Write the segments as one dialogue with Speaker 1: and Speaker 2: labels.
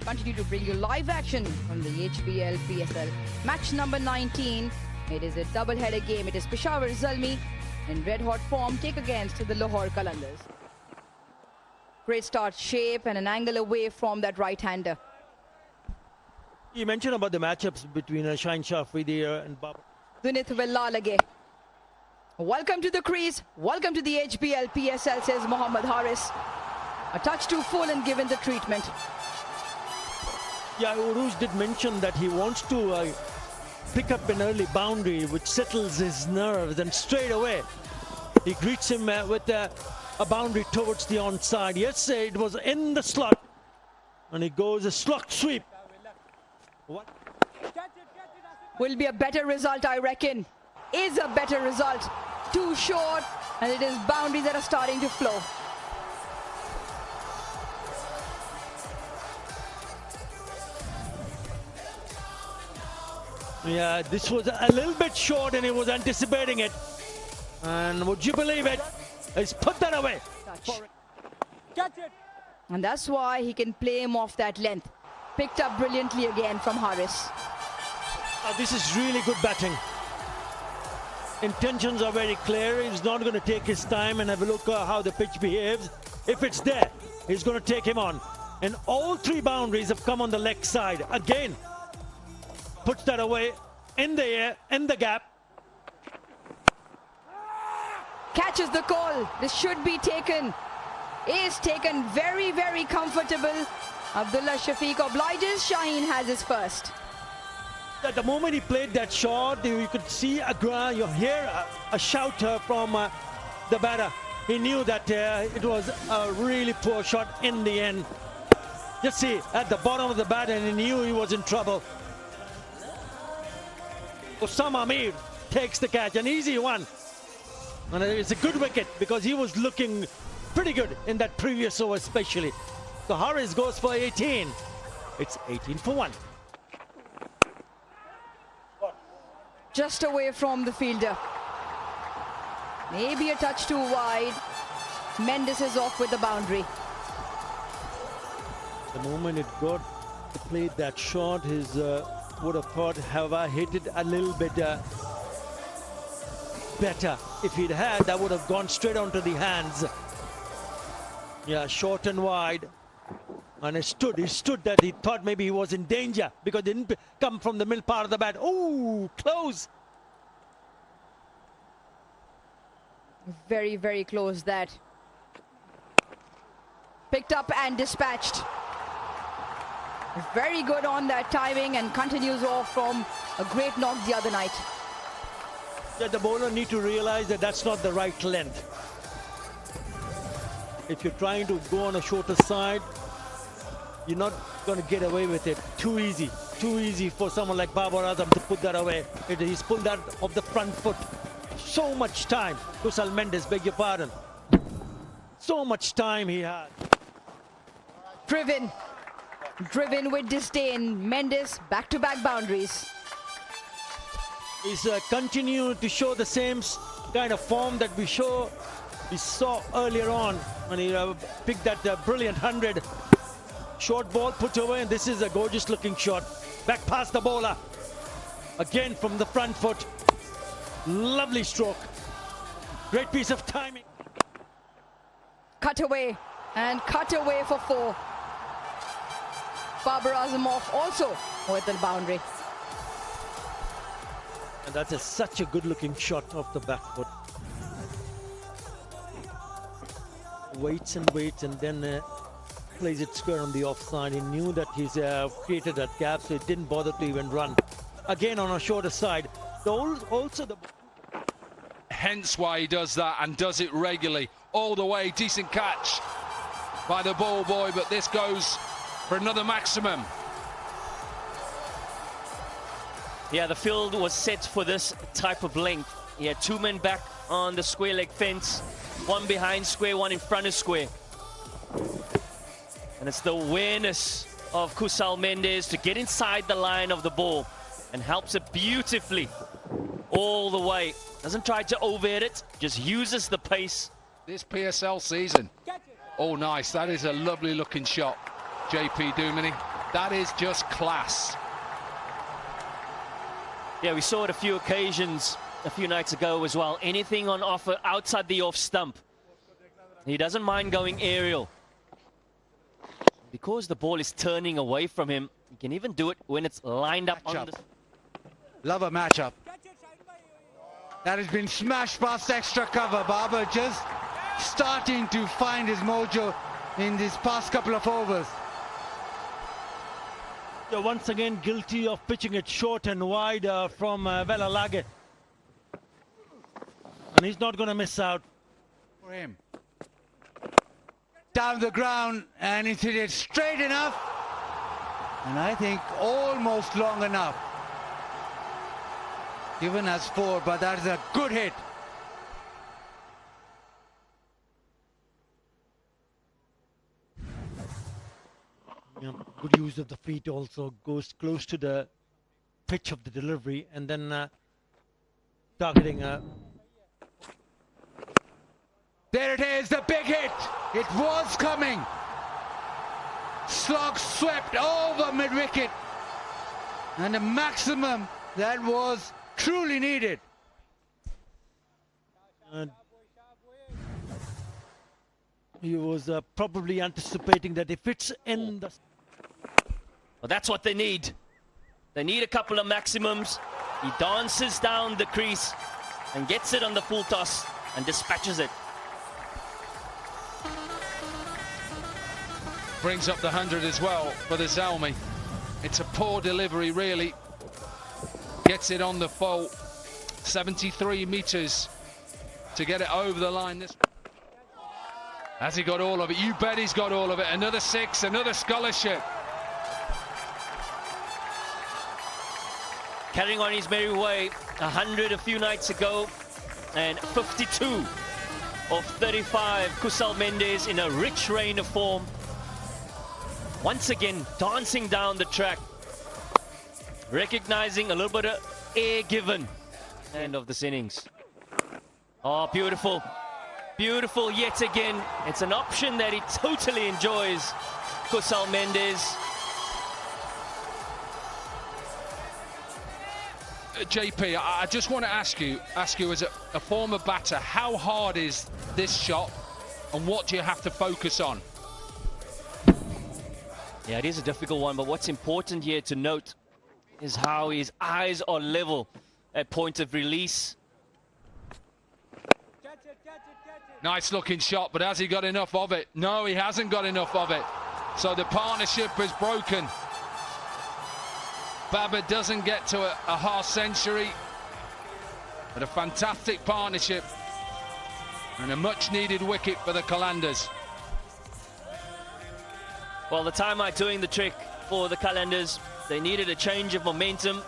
Speaker 1: continue to bring you live action from the HBL PSL. Match number 19. It is a double-header game. It is Peshawar Zalmi in red-hot form take against the Lahore Qalandars. Great start shape and an angle away from that right-hander.
Speaker 2: You mentioned about the matchups between Shaheen Shah Afridi and Baba.
Speaker 1: Dunith Villa lage. Welcome to the crease. Welcome to the HBL PSL, says Mohammad Haris. A touch too full and given the treatment.
Speaker 2: Yeah, Uruj did mention that he wants to pick up an early boundary which settles his nerves, and straight away he greets him with a boundary towards the onside. Yesterday it was in the slot and he goes a slot sweep. What?
Speaker 1: Will be a better result, I reckon. Is a better result. Too short, and it is boundaries that are starting to flow.
Speaker 2: Yeah, this was a little bit short and he was anticipating it. And would you believe it? He's put that away.
Speaker 1: Catch it. And that's why he can play him off that length. Picked up brilliantly again from Haris.
Speaker 2: This is really good batting. Intentions are very clear. He's not going to take his time and have a look at how the pitch behaves. If it's there, he's going to take him on. And all three boundaries have come on the leg side. Again, puts that away in the air, in the gap.
Speaker 1: Catches the call. This should be taken. Is taken very, very comfortable. Abdullah Shafiq obliges. Shaheen has his first.
Speaker 2: At the moment he played that shot, you could see you hear a shout from the batter. He knew that it was a really poor shot in the end. Just see, at the bottom of the bat, and he knew he was in trouble. Osama Amir takes the catch, an easy one. And it's a good wicket because he was looking pretty good in that previous over especially. So Haris goes for 18. It's 18 for 1.
Speaker 1: Just away from the fielder. Maybe a touch too wide. Mendes is off with the boundary.
Speaker 2: The moment it got to play that shot, his would have thought, have I hit it a little bit better? If he'd had, that would have gone straight onto the hands. Yeah, short and wide. And he stood that he thought maybe he was in danger because it didn't come from the middle part of the bat. Oh, close.
Speaker 1: Very, very close that. Picked up and dispatched. Very good on that timing and continues off from a great knock the other night.
Speaker 2: Yeah, the bowler need to realize that that's not the right length. If you're trying to go on a shorter side, you're not going to get away with it. Too easy for someone like Babar Azam to put that away. He's pulled that off the front foot. So much time. Kusal Mendes, beg your pardon. So much time he had.
Speaker 1: Driven with disdain. Mendes back-to-back boundaries.
Speaker 2: He's continued to show the same kind of form that we saw earlier on when he picked that brilliant 100. Short ball put away, and this is a gorgeous looking shot. Back past the bowler. Again from the front foot. Lovely stroke. Great piece of timing.
Speaker 1: Cut away for 4. Babar Azam off also with the boundary.
Speaker 2: And that's such a good looking shot off the back foot. Waits and then plays it square on the offside. He knew that he's created that gap, so it didn't bother to even run. Again on a shorter side.
Speaker 3: Hence why he does that and does it regularly. All the way, decent catch by the ball boy, but this goes for another maximum.
Speaker 4: Yeah, the field was set for this type of length. He had 2 men back on the square leg fence. 1 behind square, 1 in front of square. And it's the awareness of Kusal Mendes to get inside the line of the ball and helps it beautifully all the way. Doesn't try to over-hit it, just uses the pace.
Speaker 3: This PSL season. Oh, nice. That is a lovely looking shot. JP Duminy. That is just class.
Speaker 4: Yeah, we saw it a few occasions a few nights ago as well. Anything on offer outside the off stump. He doesn't mind going aerial. Because the ball is turning away from him, he can even do it when it's lined up on the...
Speaker 5: Love a matchup. That has been smashed past extra cover. Barber just starting to find his mojo in these past couple of overs.
Speaker 2: They're once again guilty of pitching it short and wide from Willow. And he's not going to miss out.
Speaker 5: For him. Down the ground, and he's hit it straight enough. And I think almost long enough. Given as 4, but that is a good hit.
Speaker 2: Yeah, good use of the feet also, goes close to the pitch of the delivery and then targeting.
Speaker 5: There it is, the big hit. It was coming. Slog swept over mid-wicket. And the maximum that was truly needed.
Speaker 2: He was probably anticipating that if it's in the...
Speaker 4: Well, that's what they need. They need a couple of maximums. He dances down the crease and gets it on the full toss and dispatches it.
Speaker 3: Brings up the 100 as well for the Zalmi. It's a poor delivery, really. Gets it on the full. 73 metres to get it over the line. Has he got all of it? You bet he's got all of it. Another 6, another scholarship.
Speaker 4: Carrying on his merry way. 100 a few nights ago and 52 of 35. Kusal Mendes in a rich reign of form. Once again, dancing down the track. Recognizing a little bit of air given. End of this innings. Oh, beautiful. Beautiful yet again. It's an option that he totally enjoys. Kusal Mendes.
Speaker 3: JP, I just want to ask you as a former batter, how hard is this shot and what do you have to focus on?
Speaker 4: Yeah, it is a difficult one, but what's important here to note is how his eyes are level at point of release.
Speaker 3: Nice looking shot, but has he got enough of it? No, he hasn't got enough of it. So the partnership is broken. Babar doesn't get to a half century, but a fantastic partnership and a much needed wicket for the Qalandars.
Speaker 4: Well, the time out doing the trick for the Qalandars. They needed a change of momentum.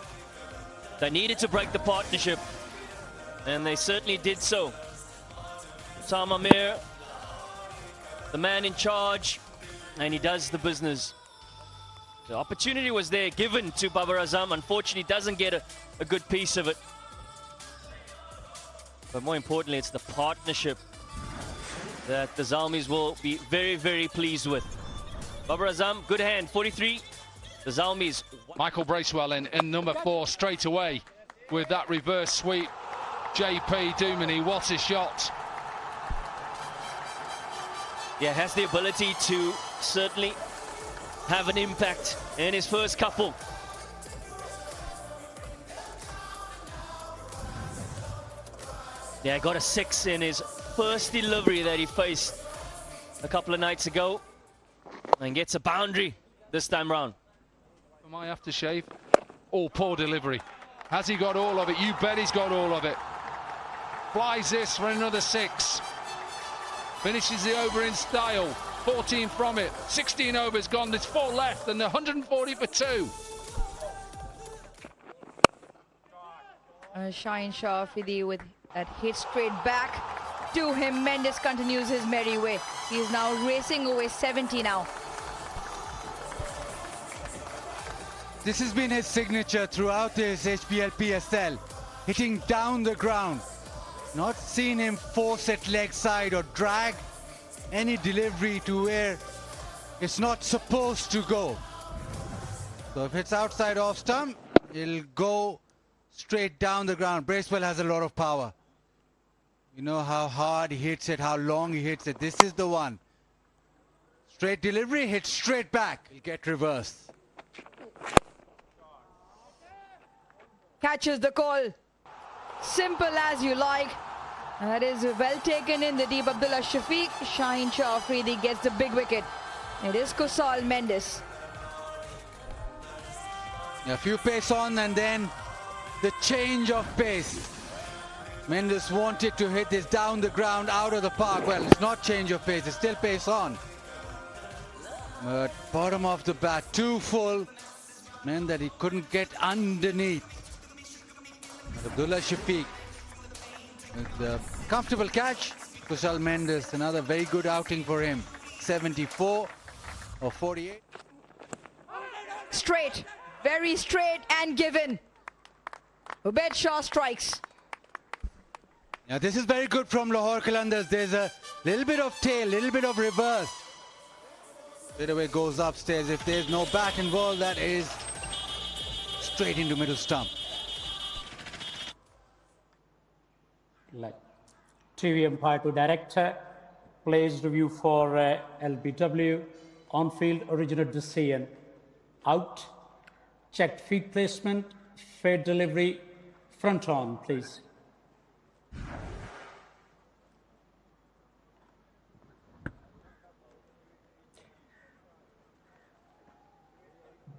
Speaker 4: They needed to break the partnership, and they certainly did so. Sam Amir, the man in charge, and he does the business. The opportunity was there, given to Babar Azam. Unfortunately, doesn't get a good piece of it. But more importantly, it's the partnership that the Zalmis will be very, very pleased with. Babar Azam, good hand, 43. The Zalmis.
Speaker 3: Michael Bracewell in number 4 straight away with that reverse sweep. JP Dumini, what a shot.
Speaker 4: Yeah, has the ability to certainly have an impact in his first couple. Yeah, got a 6 in his first delivery that he faced a couple of nights ago, and gets a boundary this time round.
Speaker 3: Am I aftershave? Oh, poor delivery. Has he got all of it? You bet he's got all of it. Flies this for another 6. Finishes the over in style. 14 from it. 16 overs gone. There's 4 left and 140 for 2.
Speaker 1: Shaheen Shafidi with that hit straight back to him. Mendes continues his merry way. He is now racing away 70 now.
Speaker 5: This has been his signature throughout his HPL PSL. Hitting down the ground. Not seen him force it leg side or drag any delivery to where it's not supposed to go. So if it's outside off stump, it'll go straight down the ground. Bracewell has a lot of power. You know how hard he hits it, how long he hits it. This is the one. Straight delivery, hits straight back. He'll get reverse.
Speaker 1: Catches the call. Simple as you like. And that is well taken in the deep. Abdullah Shafiq. Shaheen Shah Afridi gets the big wicket. It is Kusal Mendes.
Speaker 5: A few pace on and then the change of pace. Mendes wanted to hit this down the ground, out of the park. Well, it's not change of pace, it's still pace on. But bottom of the bat, too full, meant that he couldn't get underneath. But Abdullah Shafiq with the comfortable catch. Kusal Mendes, another very good outing for him. 74 or 48.
Speaker 1: Straight, very straight and given. Ubaid Shah strikes.
Speaker 5: Now this is very good from Lahore Qalandars. There's a little bit of tail, little bit of reverse. Straight away goes upstairs. If there's no bat involved, that is straight into middle stump.
Speaker 6: Like TV umpire to director, plays review for LBW, on-field original decision, out, checked feet placement, fair delivery, front on, please.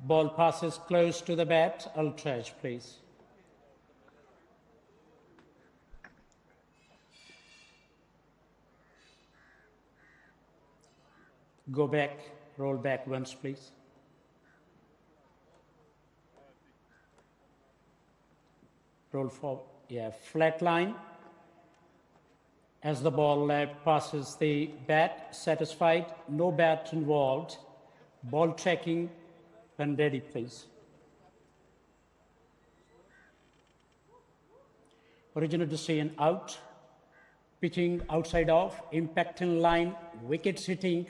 Speaker 6: Ball passes close to the bat, ultrage, please. Go back, roll back once, please. Roll forward, yeah, flat line. As the ball passes the bat, satisfied, no bat involved. Ball tracking, when ready, please. Original decision out, pitching outside off, impact in line, wickets hitting.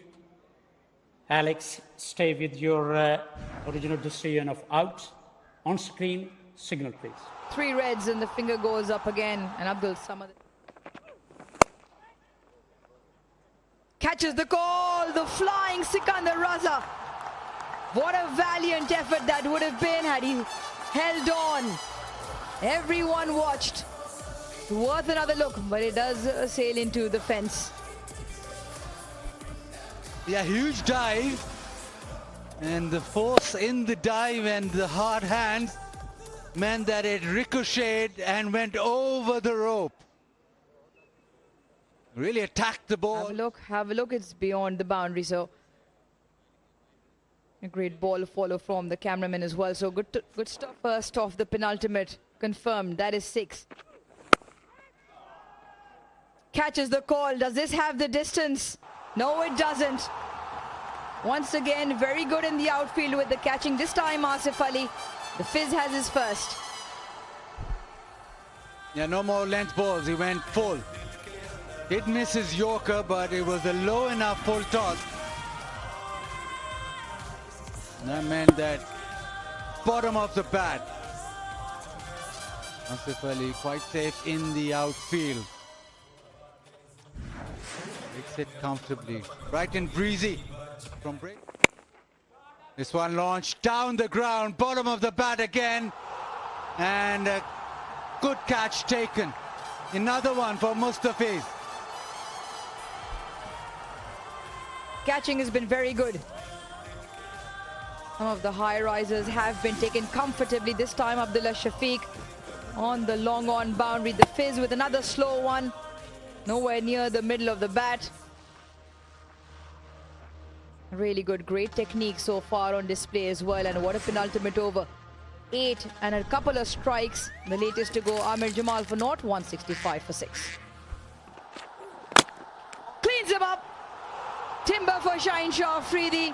Speaker 6: Alex, stay with your original decision of out. On screen, signal, please.
Speaker 1: 3 reds and the finger goes up again. And Abdul Samad catches the call. The flying Sikandar Raza. What a valiant effort that would have been had he held on. Everyone watched. Worth another look, but it does sail into the fence.
Speaker 5: Yeah, huge dive. And the force in the dive and the hard hands meant that it ricocheted and went over the rope. Really attacked the ball.
Speaker 1: Have a look. It's beyond the boundary, so a great ball follow from the cameraman as well. So good stuff. First off the penultimate, confirmed. That is 6. Catches the call. Does this have the distance? No, it doesn't. Once again, very good in the outfield with the catching. This time, Asif Ali. The Fizz has his first.
Speaker 5: Yeah, no more length balls. He went full. Did miss his Yorker, but it was a low enough full toss. And that meant that bottom of the bat. Asif Ali quite safe in the outfield. Makes it comfortably. Bright and breezy from break. This one launched down the ground, bottom of the bat again. And a good catch taken. Another one for Mustafiz.
Speaker 1: Catching has been very good. Some of the high risers have been taken comfortably. This time Abdullah Shafiq on the long on boundary. The Fizz with another slow one. Nowhere near the middle of the bat. Really good, great technique so far on display as well. And what a penultimate over. 8 and a couple of strikes. The latest to go, Amir Jamal for naught, 165 for 6. Cleans him up. Timber for Shaheen Shah Afridi.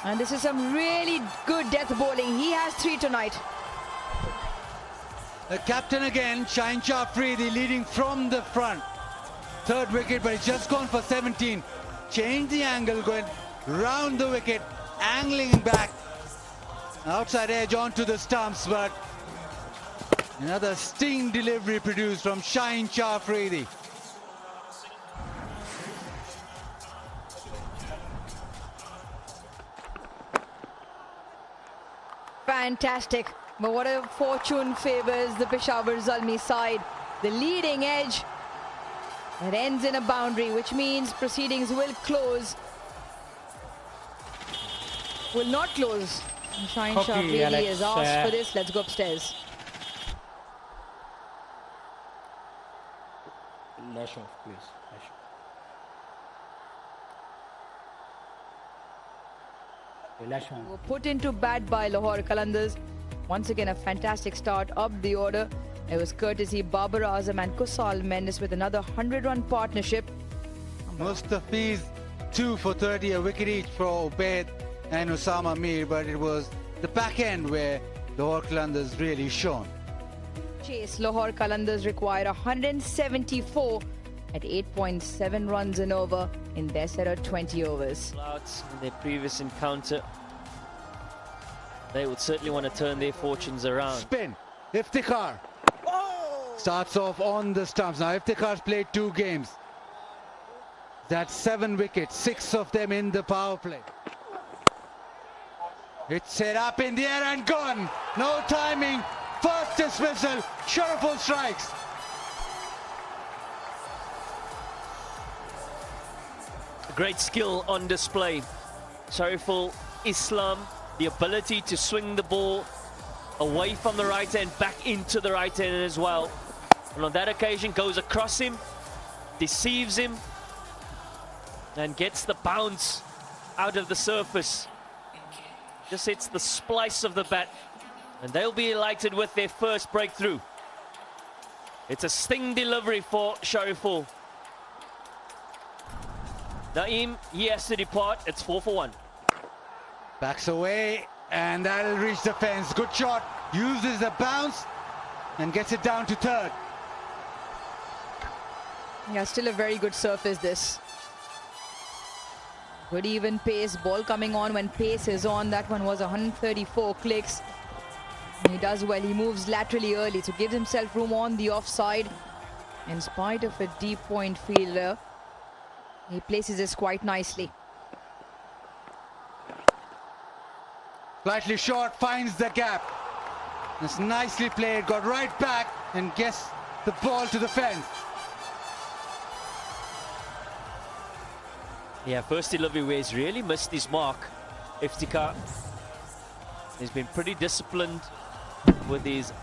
Speaker 1: And this is some really good death bowling. He has 3 tonight.
Speaker 5: The captain again, Shaheen Shah Afridi, leading from the front. 3rd wicket, but he's just gone for 17. Changed the angle, going round the wicket, angling back. Outside edge onto the stumps, but another sting delivery produced from Shaheen Shah Afridi.
Speaker 1: Fantastic. But what a fortune favors the Peshawar Zalmi side. The leading edge that ends in a boundary, which means proceedings will close. Will not close. Shaheen Shah
Speaker 6: Okay,
Speaker 1: really
Speaker 6: Alex,
Speaker 1: has asked for this. Let's go upstairs.
Speaker 6: Lash off, please. Lash off. Okay, lash on.
Speaker 1: Were put into bat by Lahore Qalandars. Once again, a fantastic start up the order. It was courtesy Babar Azam and Kusal Mendes with another 100-run partnership.
Speaker 5: Mustafiz 2 for 30, a wicket each for Ubaid and Osama Mir, but it was the back end where Lahore Qalandars really shone.
Speaker 1: Chase, Lahore Qalandars required 174 at 8.7 runs an over in their set of 20 overs.
Speaker 4: Out in their previous encounter, they would certainly want to turn their fortunes around.
Speaker 5: Spin, Iftikhar. Starts off on the stumps. Now Iftikhar's played 2 games. That's 7 wickets, 6 of them in the power play. It's set up in the air and gone. No timing. First dismissal. Sharaful strikes.
Speaker 4: Great skill on display. Shariful Islam, the ability to swing the ball away from the right end, back into the right end as well. And on that occasion goes across him, deceives him, and gets the bounce out of the surface. Just hits the splice of the bat, and they'll be delighted with their first breakthrough. It's a sting delivery for Shariful. Naeem, he has to depart. It's 4 for 1.
Speaker 5: Backs away, and that'll reach the fence. Good shot. Uses the bounce and gets it down to third.
Speaker 1: Yeah, still a very good surface this. Good even pace, ball coming on when pace is on. That one was 134 clicks. He does well, he moves laterally early to give himself room on the offside. In spite of a deep point fielder, he places this quite nicely.
Speaker 5: Slightly short, finds the gap. It's nicely played, got right back and gets the ball to the fence.
Speaker 4: Yeah, first delivery where he's really missed his mark. Iftikhar, he's been pretty disciplined with his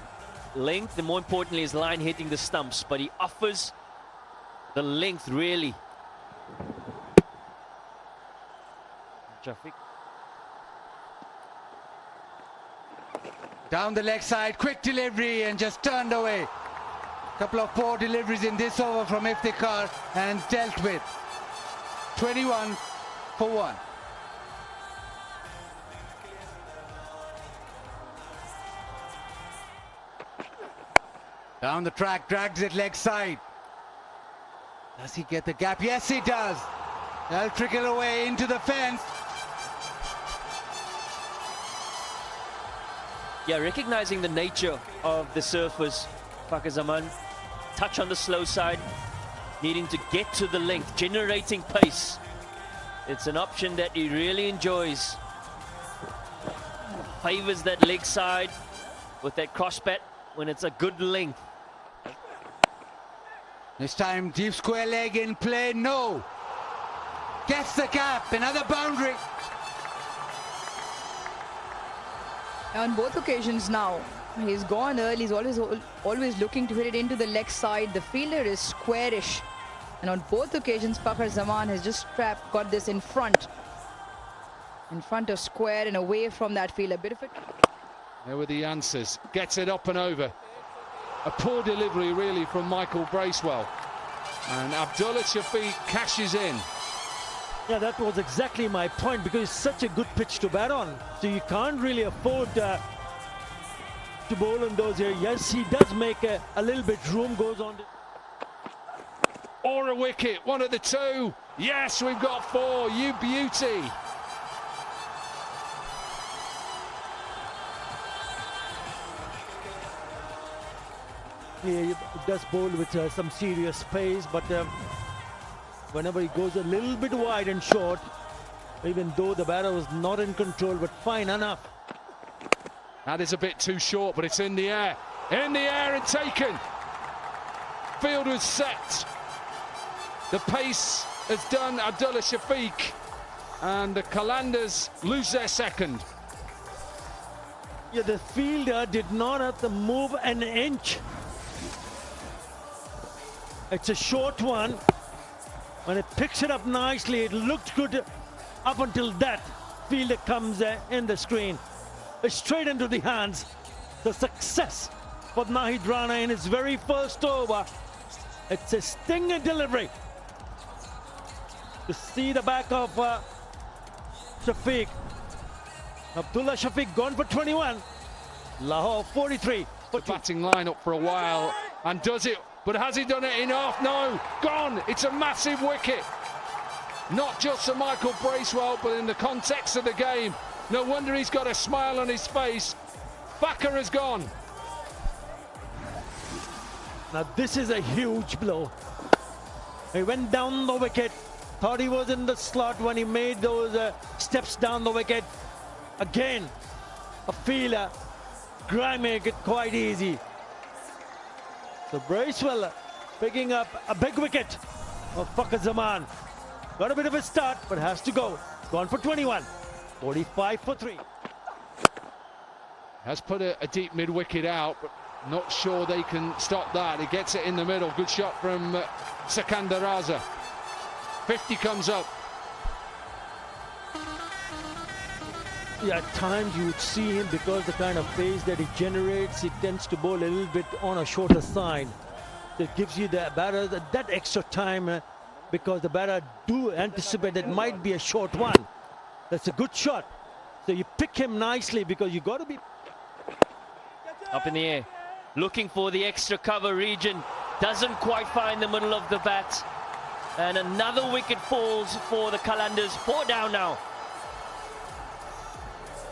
Speaker 4: length and more importantly his line hitting the stumps, but he offers the length really. Traffic.
Speaker 5: Down the leg side, quick delivery and just turned away. Couple of poor deliveries in this over from Iftikhar and dealt with. 21 for 1. Down the track, drags it leg side. Does he get the gap? Yes, he does. That'll trickle away into the fence.
Speaker 4: Yeah, recognizing the nature of the surface, Fakhar Zaman, touch on the slow side, needing to get to the length, generating pace. It's an option that he really enjoys. Favors that leg side with that cross bat when it's a good length.
Speaker 5: This time, deep square leg in play. No. Gets the gap. Another boundary.
Speaker 1: On both occasions now, he's gone early. He's always looking to hit it into the leg side. The fielder is squarish. And on both occasions, Fakhar Zaman has just got this in front of square and away from that field. A bit of it.
Speaker 3: There were the answers. Gets it up and over. A poor delivery really from Michael Bracewell. And Abdullah Shafiq cashes in.
Speaker 2: Yeah, that was exactly my point, because it's such a good pitch to bat on. So you can't really afford to bowl on those here. Yes, he does make a little bit room, goes on.
Speaker 3: Or a wicket, one of the two. Yes, we've got 4. You beauty.
Speaker 2: He does bowl with some serious pace, but whenever he goes a little bit wide and short, even though the batter was not in control, but fine enough.
Speaker 3: That is a bit too short, but it's in the air. In the air and taken. Field was set. The pace has done Abdullah Shafiq, and the Qalandars lose their second.
Speaker 2: Yeah, the fielder did not have to move an inch. It's a short one. When it picks it up nicely, it looked good up until that fielder comes in the screen. It's straight into the hands. The success for Nahid Rana in his very first over. It's a stinger delivery. To see the back of Shafiq. Abdullah Shafiq gone for 21. Lahore 43.
Speaker 3: The batting lineup for a while, and does it, but has he done it enough? No, gone. It's a massive wicket. Not just for Michael Bracewell, but in the context of the game. No wonder he's got a smile on his face. Backer has gone.
Speaker 2: Now this is a huge blow. He went down the wicket. Thought he was in the slot when he made those steps down the wicket. Again, a fielder make it quite easy. So Bracewell picking up a big wicket of Fakhar Zaman. Got a bit of a start, but has to go. Gone for 21. 45 for 3.
Speaker 3: Has put a deep mid-wicket out, but not sure they can stop that. He gets it in the middle. Good shot from Sikandar Raza. 50 comes up.
Speaker 2: Yeah, at times you would see him, because the kind of pace that he generates, he tends to bowl a little bit on a shorter side. That gives you the batter that extra time, because the batter do anticipate that might be a short one. That's a good shot. So you pick him nicely, because you got to be
Speaker 4: Up in the air, looking for the extra cover region. Doesn't quite find the middle of the bat. And another wicket falls for the Qalandars. 4 down now.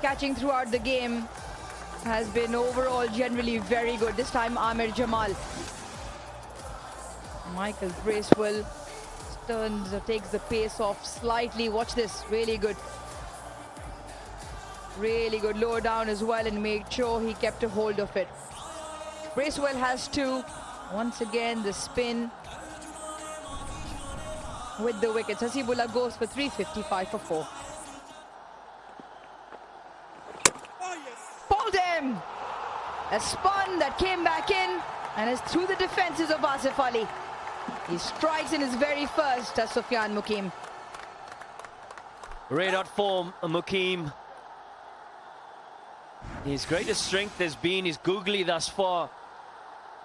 Speaker 1: Catching throughout the game has been overall generally very good. This time Amir Jamal. Michael Bracewell takes the pace off slightly. Watch this, really good. Really good, lower down as well, and made sure he kept a hold of it. Bracewell has 2. Once again, the spin with the wickets. Hasibullah goes for 355 for 4. Pulled him! A spun that came back in and is through the defenses of Asif Ali. He strikes in his very first as Sufyan Mukim.
Speaker 4: Red hot form, Mukim. His greatest strength has been his googly thus far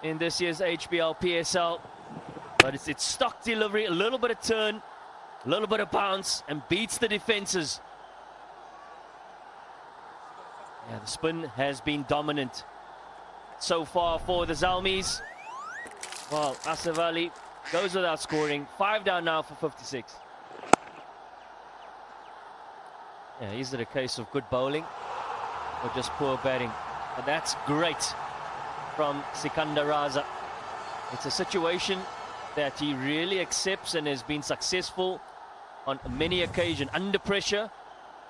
Speaker 4: in this year's HBL PSL. But it's stock delivery, a little bit of turn, a little bit of bounce, and beats the defenses. Yeah, the spin has been dominant so far for the Zalmis. Well, Asif Ali goes without scoring. 5 down now for 56. Yeah, is it a case of good bowling or just poor batting? But that's great from Sikandar Raza. It's a situation that he really accepts and has been successful on many occasions. Under pressure,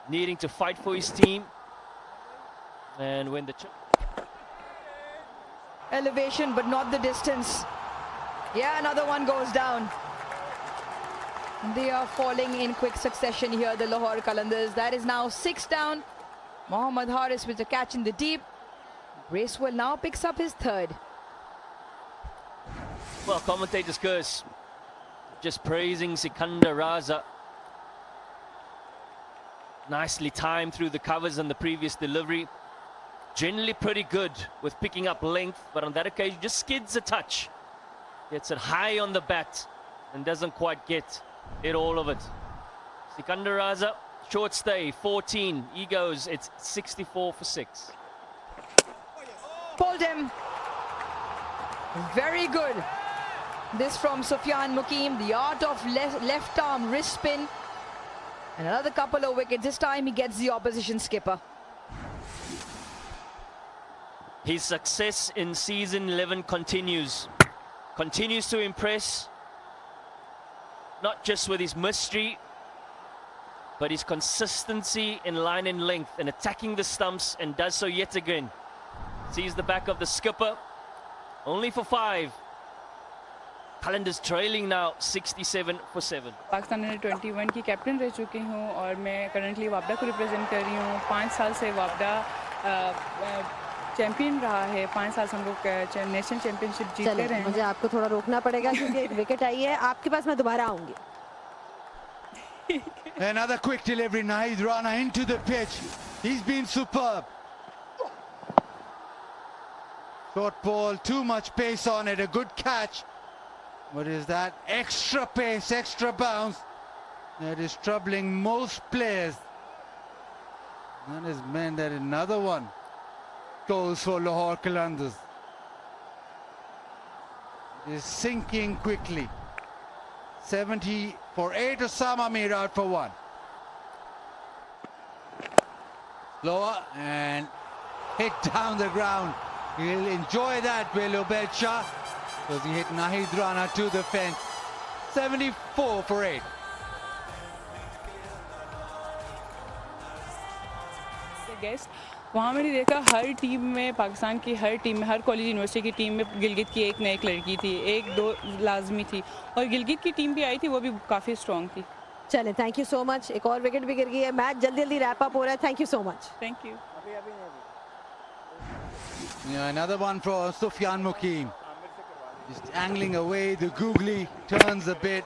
Speaker 4: needing to fight for his team. And when the
Speaker 1: elevation, but not the distance. Yeah, another one goes down. They are falling in quick succession here, the Lahore Qalandars. That is now 6 down. Mohammad Haris with a catch in the deep. Bracewell now picks up his 3rd.
Speaker 4: Well, commentators curse. Just praising Sikandar Raza. Nicely timed through the covers and the previous delivery. Generally pretty good with picking up length, but on that occasion just skids a touch. Gets it high on the bat and doesn't quite get it all of it. Sikandar Raza, short stay, 14. He goes, it's 64 for 6.
Speaker 1: Pulled him. Very good. This from Sufyan Mukim, the art of left arm wrist spin. And another couple of wickets. This time he gets the opposition skipper.
Speaker 4: His success in season 11 continues to impress, not just with his mystery, but his consistency in line and length and attacking the stumps, and does so yet again. Sees the back of the skipper, only for 5. Qalandars trailing now 67 for 7.
Speaker 7: Pakistan under 21 की captain रह चुकी हूँ और मैं currently वापडा को represent कर रही हूँ। 5 साल से वापडा चैंपियन रहा है। 5 साल से हम लोग नेशनल चैंपियनशिप जीतते रहे हैं।
Speaker 8: मुझे आपको थोड़ा रोकना पड़ेगा क्योंकि एक विकेट आई है। आपके पास मैं दोबारा आऊंगी।
Speaker 5: Another quick delivery. Nahid Rana into the pitch. He's been superb. Short ball, too much pace on it. A good catch. What is that? Extra pace, extra bounce. That is troubling most players. That has meant that another one goes for Lahore Qalandars. It is sinking quickly. 70 for 8. Osama Mir out for 1. Lower and hit down the ground. He'll enjoy that, Willow, because he hit Nahid Rana to the fence. 74 for 8.
Speaker 7: Guest वहाँ मैंने देखा हर team में, पाकिस्तान की हर team में, हर college university की team में गिलगित की एक न एक लड़की थी, 1-2 लाजमी थी, और गिलगित की टीम भी आई थी, वो भी काफ़ी स्ट्रॉन्ग थी।
Speaker 8: चलें, थैंक यू सो मच। एक और विकेट भी गिर गई है। मैच जल्दी जल्दी रैप अप हो रहा है। Thank you so much.
Speaker 7: Thank you.
Speaker 5: Yeah, another one for Sufyan Mukim. Just angling away, the googly turns a bit.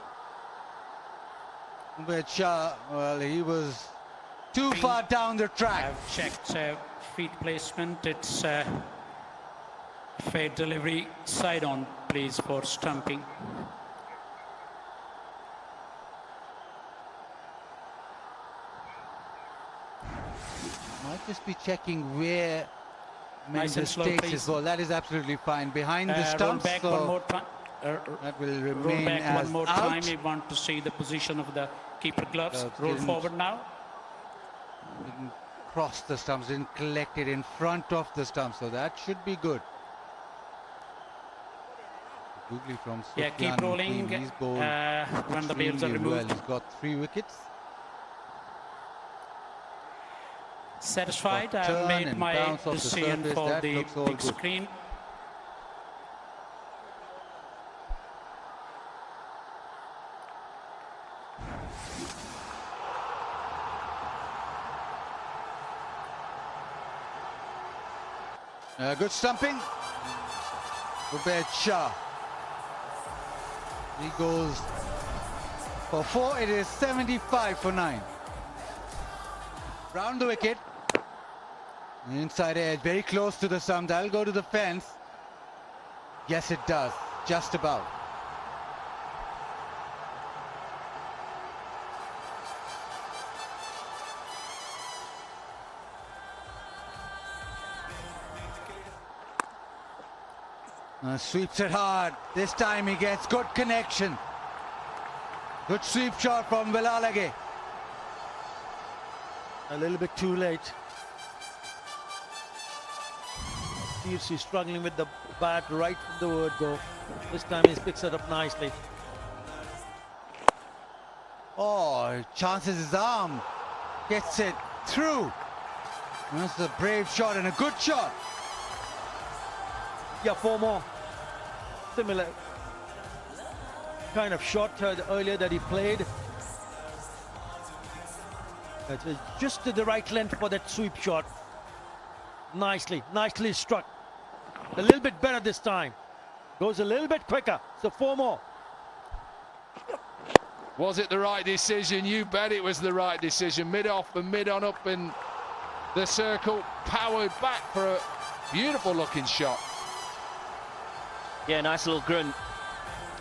Speaker 5: But Shah, well, he was too far down the track.
Speaker 6: I've checked feet placement. It's fair delivery, side on, please, for stumping.
Speaker 5: Might just be checking where
Speaker 6: Nice and slow,
Speaker 5: mistakes
Speaker 6: please.
Speaker 5: as well. That is absolutely fine. Behind the
Speaker 6: Roll
Speaker 5: stumps,
Speaker 6: back
Speaker 5: so
Speaker 6: one more time.
Speaker 5: that will
Speaker 6: Roll
Speaker 5: remain
Speaker 6: back
Speaker 5: as
Speaker 6: one more
Speaker 5: out.
Speaker 6: time. We want to see the position of the keeper gloves. Roll
Speaker 5: didn't-
Speaker 6: forward now.
Speaker 5: Didn't cross the stumps, didn't collect it in front of the stumps, so that should be good. Googly from
Speaker 6: Yeah, keep
Speaker 5: Sufyan
Speaker 6: rolling
Speaker 5: Mukim, he's bowled
Speaker 6: when the bails are
Speaker 5: extremely well.
Speaker 6: removed.
Speaker 5: He's got 3 wickets.
Speaker 6: Satisfied?
Speaker 5: Got
Speaker 6: I've
Speaker 5: turn
Speaker 6: made
Speaker 5: and
Speaker 6: my
Speaker 5: bounce off the
Speaker 6: decision
Speaker 5: surface.
Speaker 6: for
Speaker 5: That
Speaker 6: the
Speaker 5: looks all
Speaker 6: big
Speaker 5: good.
Speaker 6: screen.
Speaker 5: Good stumping. Ubaid Shah. He goes for 4. It is 75 for 9. Round the wicket. Inside edge, very close to the stump. That'll go to the fence. Yes, it does. Just about. Sweeps it hard. This time he gets good connection. Good sweep shot from Willow.
Speaker 2: A little bit too late. He's struggling with the bat right from the word go. This time he picks it up nicely.
Speaker 5: Oh, chances his arm. Gets it through. That's a brave shot and a good shot.
Speaker 2: Yeah, 4 more. Similar kind of shot earlier that he played. It's just to the right length for that sweep shot. Nicely struck. A little bit better this time. Goes a little bit quicker. So 4 more.
Speaker 3: Was it the right decision? You bet it was the right decision. Mid off and mid on up in the circle. Powered back for a beautiful looking shot.
Speaker 4: Yeah, nice little grunt.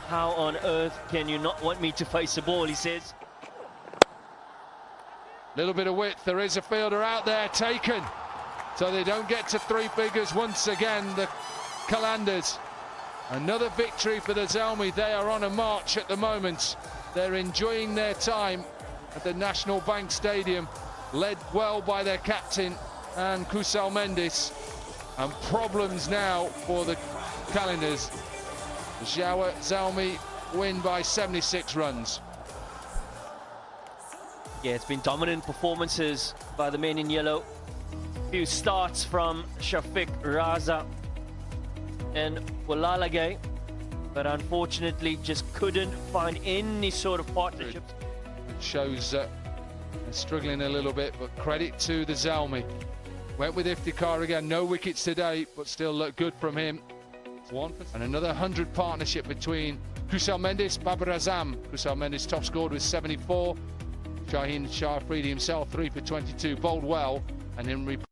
Speaker 4: How on earth can you not want me to face the ball, he says.
Speaker 3: Little bit of width. There is a fielder out there taken. So they don't get to 3 figures once again, the Qalandars. Another victory for the Zalmi. They are on a march at the moment. They're enjoying their time at the National Bank Stadium, led well by their captain and Kusal Mendes. And problems now for the Qalandars. Peshawar Zalmi win by 76 runs.
Speaker 4: Yeah, it's been dominant performances by the men in yellow. Few starts from Shafiq Raza and Walalage, but unfortunately just couldn't find any sort of partnerships.
Speaker 3: It shows they're struggling a little bit, but credit to the Zalmi. Went with Iftikhar again, no wickets today, but still looked good from him. And another 100 partnership between Kusal Mendes, Babar Azam. Kusal Mendes top scored with 74. Shaheen Shah Afridi himself 3 for 22, bowled well, and in